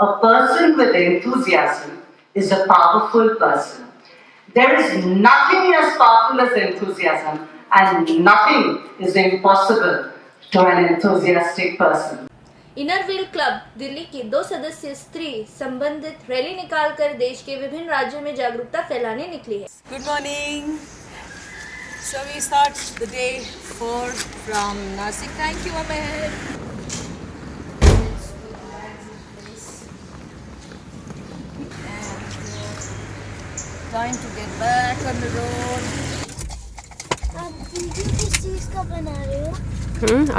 A person with enthusiasm is a powerful person. There is nothing as powerful as enthusiasm, and nothing is impossible to an enthusiastic person. Inner wheel club Delhi की 2 सदस्यीय स्त्री संबंधित rally निकालकर देश के विभिन्न राज्यों में जागरूकता फैलाने निकली है। Good morning. So we start the day 4 from Nasik. Thank you, Amer. Time to get back on the road. आप वीडियो किस चीज़ का बना रहे हो?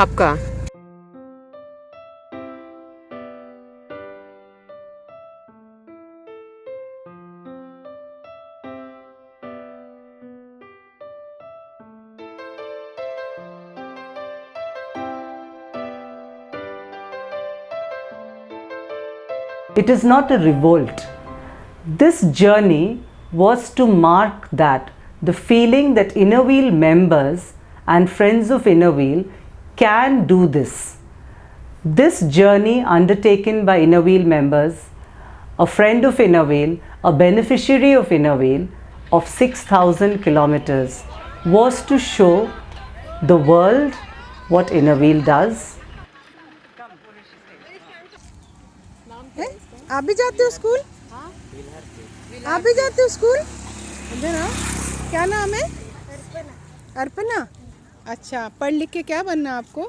आपका It is not a revolt. This journey was to mark that the feeling that Inner Wheel members and friends of Inner Wheel can do this. This journey undertaken by Inner Wheel members, a friend of Inner Wheel, a beneficiary of Inner Wheel of 6,000 kilometers was to show the world what Inner Wheel does. आप भी जाते हो school? आप भी जाते हो school? इधर आओ। क्या नाम है? अर्पणा। अच्छा, पढ़ लिख के क्या बनना है आपको?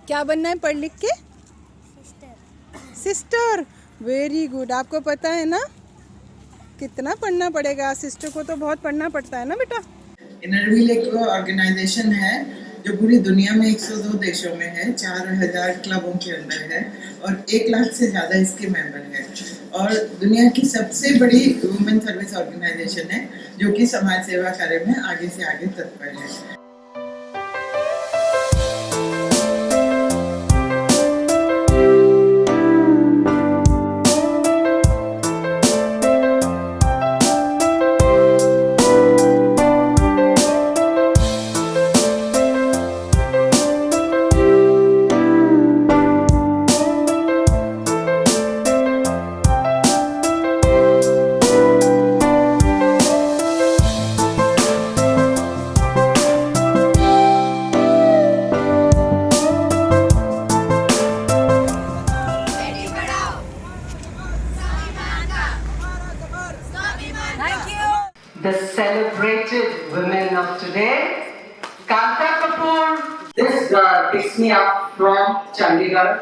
क्या बनना है पढ़ लिख के? सिस्टर। Very good. आपको पता है ना कितना पढ़ना पड़ेगा? सिस्टर को तो बहुत पढ़ना पड़ता है ना बेटा? इनर व्हील एक ऑर्गेनाइजेशन है जो पूरी दुनिया में 102 देशों में है, 4,000 क्लबों के अंदर है और 1 लाख से ज़्यादा इसके मेंबर हैं और दुनिया की सबसे बड़ी वुमेन सर्विस ऑर्गेनाइजेशन है जो कि समाज सेवा कार्य में आगे से आगे तत्पर है। The celebrated women of today, Kanta Kapoor. This girl picks me up from Chandigarh,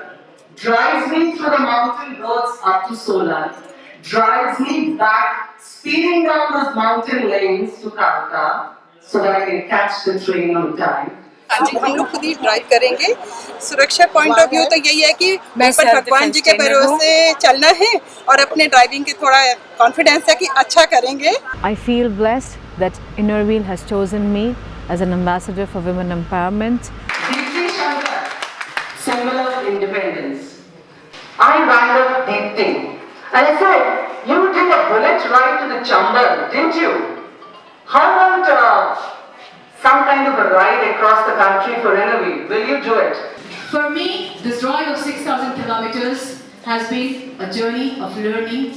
drives me through the mountain roads up to Solan, drives me back, speeding down those mountain lanes to Calcutta so that I can catch the train on time. हाँ जी, हम लोग खुद ही drive करेंगे। सुरक्षा point of view तो यही है कि ऊपर भगवान जी के भरोसे चलना है और अपने ड्राइविंग के थोड़ा कॉन्फिडेंस है कि अच्छा करेंगे। I feel blessed that Inner Wheel has chosen me as an ambassador for women empowerment. Deepti Shankar, symbol of independence. I rang up Deepti and I said, "You did a bullet ride to the Chambal, didn't you? How about some kind of a ride across the country for Inner Wheel? Will you do it?" For me, this drive of 6,000 kilometers has been a journey of learning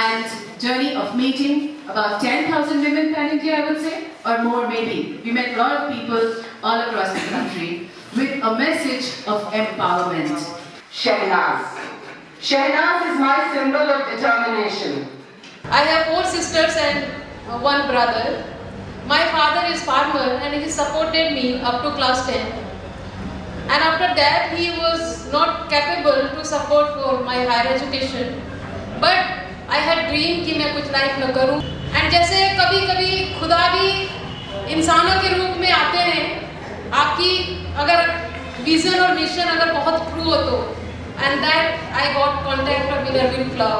and journey of meeting about 10,000 women pan-India, I would say, or more maybe. We met a lot of people all across the country with a message of empowerment. Shehnaz. Shehnaz is my symbol of determination. I have 4 sisters and 1 brother. My father is farmer and he supported me up to class 10. And after that he was not capable to support for my higher education. But I had dream कि मैं कुछ life में करूं. And जैसे कभी-कभी खुदा भी इंसानों के रूप में आते हैं, आपकी अगर विजन और मिशन अगर बहुत ट्रू हो तो, and that I got contact of Inner Wheel Club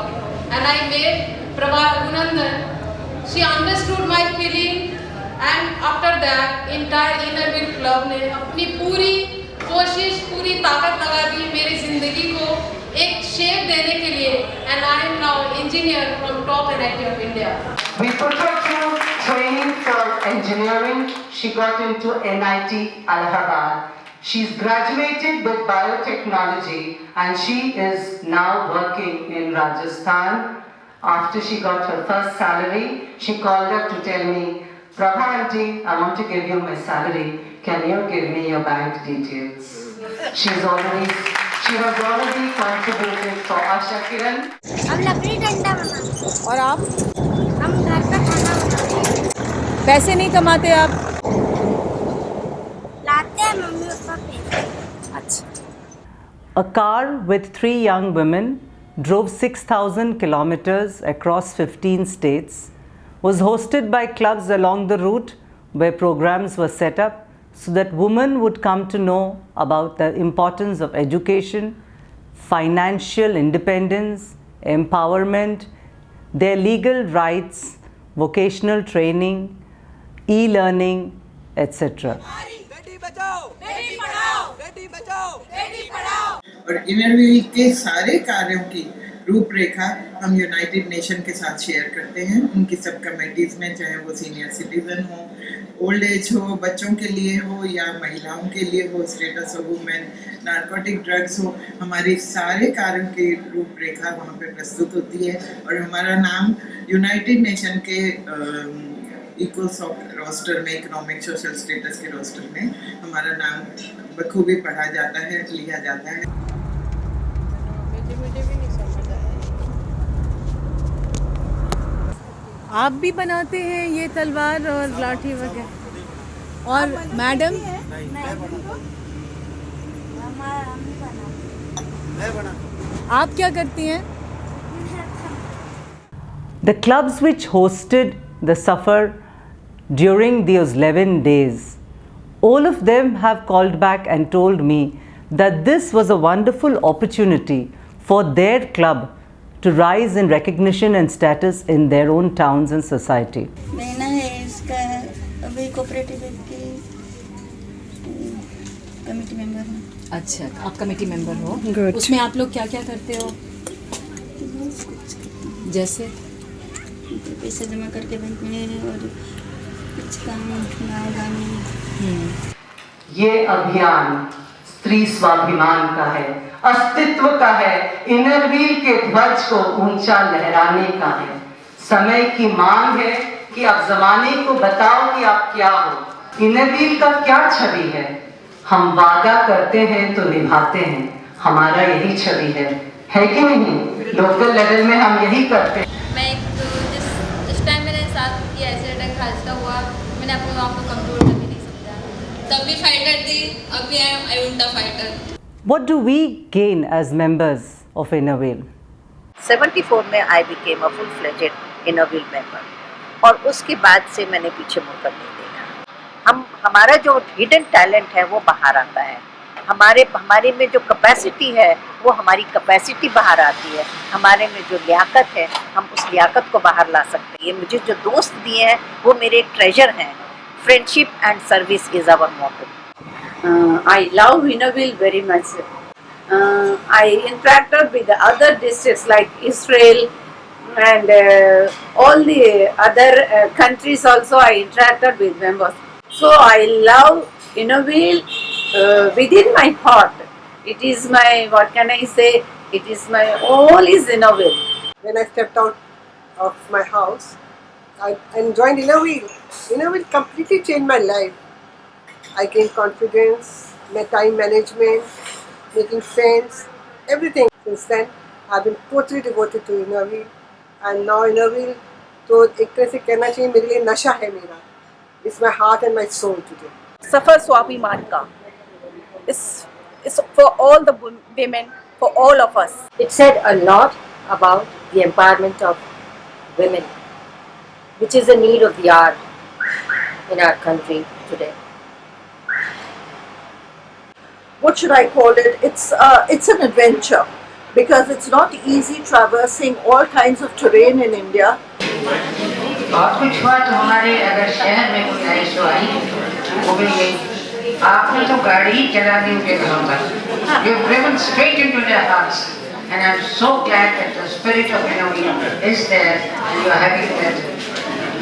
and I met Prabha Gunandan. She understood my feeling and after that entire Inner Wheel Club ने अपनी पूरी कोशिश पूरी ताकत लगा दी मेरी ज़िंदगी को एक शेप देने के लिए and I am now engineer from top NIT of India. We put her through training for engineering. She got into NIT Allahabad. She's graduated with biotechnology and she is now working in Rajasthan. After she got her first salary, she called up to tell me, Prabha aunty, I want to give you my salary. Can you give me your bank details? She has already contributed for Asha Kiran. हम लकड़ी डंडा बनाते हैं। और आप हम घर पे खाना बनाते हैं। पैसे नहीं कमाते आप? लाते हैं मम्मी पापा पैसे। अच्छा। A car with 3 young women drove 6,000 kilometers across 15 states, was hosted by clubs along the route where programs were set up so that women would come to know about the importance of education, financial independence, empowerment, their legal rights, vocational training, e-learning, etc. और Inner Wheel के सारे कार्यों की रूपरेखा हम United nation के साथ share करते हैं। उनकी सब कमेटीज़ में, चाहे वो सीनियर सिटीजन हो, ओल्ड एज हो, बच्चों के लिए हो या महिलाओं के लिए हो, status of women, narcotic drugs हो, हमारे सारे कार्यों की रूपरेखा वहाँ पे प्रस्तुत होती है। और हमारा नाम यूनाइटेड नेशन के इकोसॉफ्ट रोस्टर में, इकोनॉमिक सोशल स्टेटस के रोस्टर में हमारा नाम बखूबी पढ़ा जाता है, लिया जाता है। आप भी बनाते हैं ये तलवार और लाठी वगैरह? और मैडम? आप क्या करती हैं? The clubs which hosted the Safar during those 11 days, all of them have called back and told me that this was a wonderful opportunity for their club to rise in recognition and status in their own towns and society. बहना है इसका, अभी cooperative की committee member हूँ। अच्छा, आप committee member हो। उसमें आप लोग क्या क्या करते हो? जैसे पैसा जमा करके बैंक में और कुछ काम गाँव में। ये अभियान स्त्री स्वाभिमान का है, अस्तित्व का है, इनरव्हील के ध्वज को ऊंचा लहराने का है। समय की मांग है कि आप जमाने को बताओ कि आप क्या हो। इनरव्हील का क्या छवि है? हम वादा करते हैं तो निभाते हैं, हमारा यही छवि है कि नहीं? लोकल लेवल में हम यही करते हैं। मैं जिस टाइम मेरे साथ ये ऐसे अटैक हादसा हुआ, मैंने अपने आप को कमजोर कभी नहीं समझा। तब भी फाइटर थी, अब भी I am the fighter. What do we gain as members of Innerwheel? 74 में I became a full-fledged Innerwheel member और उसके बाद से मैंने पीछे मुड़कर नहीं देखा। हमारा जो हिडन टैलेंट है वो बाहर आता है, हमारे में जो कैपेसिटी है वो हमारी कैपेसिटी बाहर आती है, हमारे में जो लियाकत है हम उस लियाकत को बाहर ला सकते हैं। ये मुझे जो दोस्त दिए हैं वो मेरे एक ट्रेजर हैं। Friendship and service is our motto. I love Innerwheel very much. I interacted with the other districts like Israel and all the other countries also. I interacted with members. So I love Innerwheel within my heart. It is my, what can I say, it is my all is Innerwheel. When I stepped out of my house and joined Innerwheel, Innerwheel completely changed my life. I gained confidence, my time management, making friends, everything. Since then, I've been totally devoted to Innerwheel, and now Innerwheel, तो एक तरह से कहना चाहिए मेरे लिए नशा है मेरा. It's my heart and my soul today. सफर स्वाभिमान का is for all the women, for all of us. It said a lot about the empowerment of women, which is a need of the hour in our country today. What should I call it? It's an adventure because it's not easy traversing all kinds of terrain in India. बहुत कुछ हुआ तो हमारे अगर शहर में गुंजाइश आई वो भी यही, आपने तो गाड़ी ही चला दी उनके घरों तक। You've driven straight into their hearts, and I'm so glad that the spirit of Innerwheel is there, and you are having that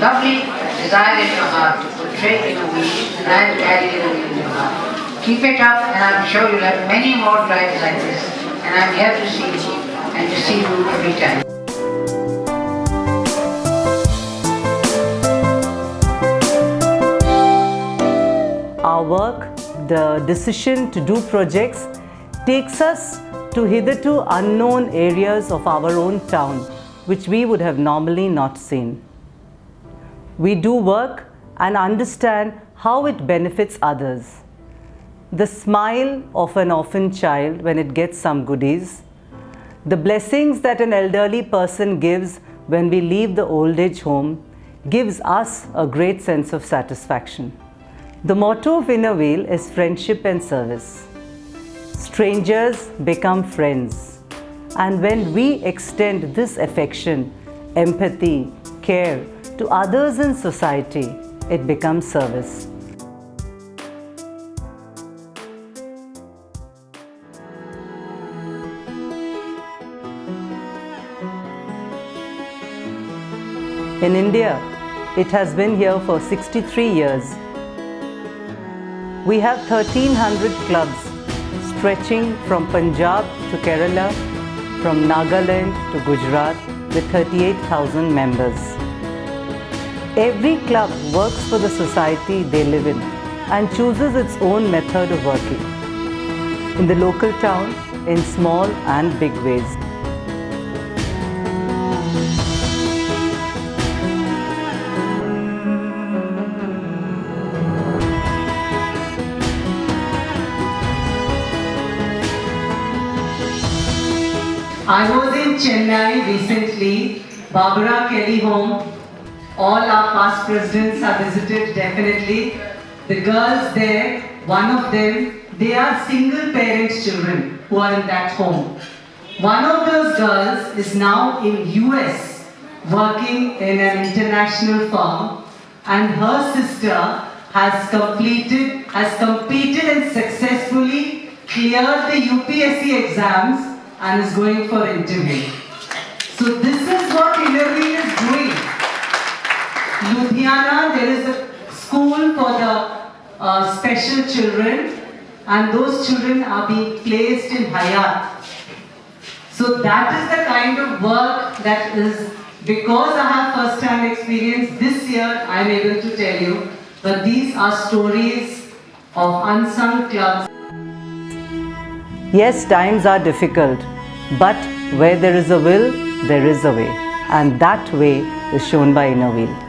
lovely desire in your heart to portray Innerwheel and carry Innerwheel in your heart. Keep it up, and I'm sure you'll have many more drives like this. And I'm here to see you and to see you every time. Our work, the decision to do projects, takes us to hitherto unknown areas of our own town, which we would have normally not seen. We do work and understand how it benefits others. The smile of an orphan child when it gets some goodies, the blessings that an elderly person gives when we leave the old age home, gives us a great sense of satisfaction. The motto of Inner Wheel is friendship and service. Strangers become friends, and when we extend this affection, empathy, care to others in society, it becomes service. In India, it has been here for 63 years. We have 1,300 clubs stretching from Punjab to Kerala, from Nagaland to Gujarat, with 38,000 members. Every club works for the society they live in and chooses its own method of working, in the local town, in small and big ways. I was in Chennai recently, Barbara Kelly home. All our past presidents have visited definitely. The girls there, one of them, they are single parents children who are in that home. One of those girls is now in US working in an international firm, and her sister has competed and successfully cleared the UPSC exams and is going for interview. So this is what Inner Wheel is doing. Ludhiana, there is a school for the special children, and those children are being placed in Hayat. So that is the kind of work that is, because I have first-hand experience, this year I am able to tell you, but these are stories of unsung clubs. Yes, times are difficult, but where there is a will, there is a way, and that way is shown by Inner Wheel.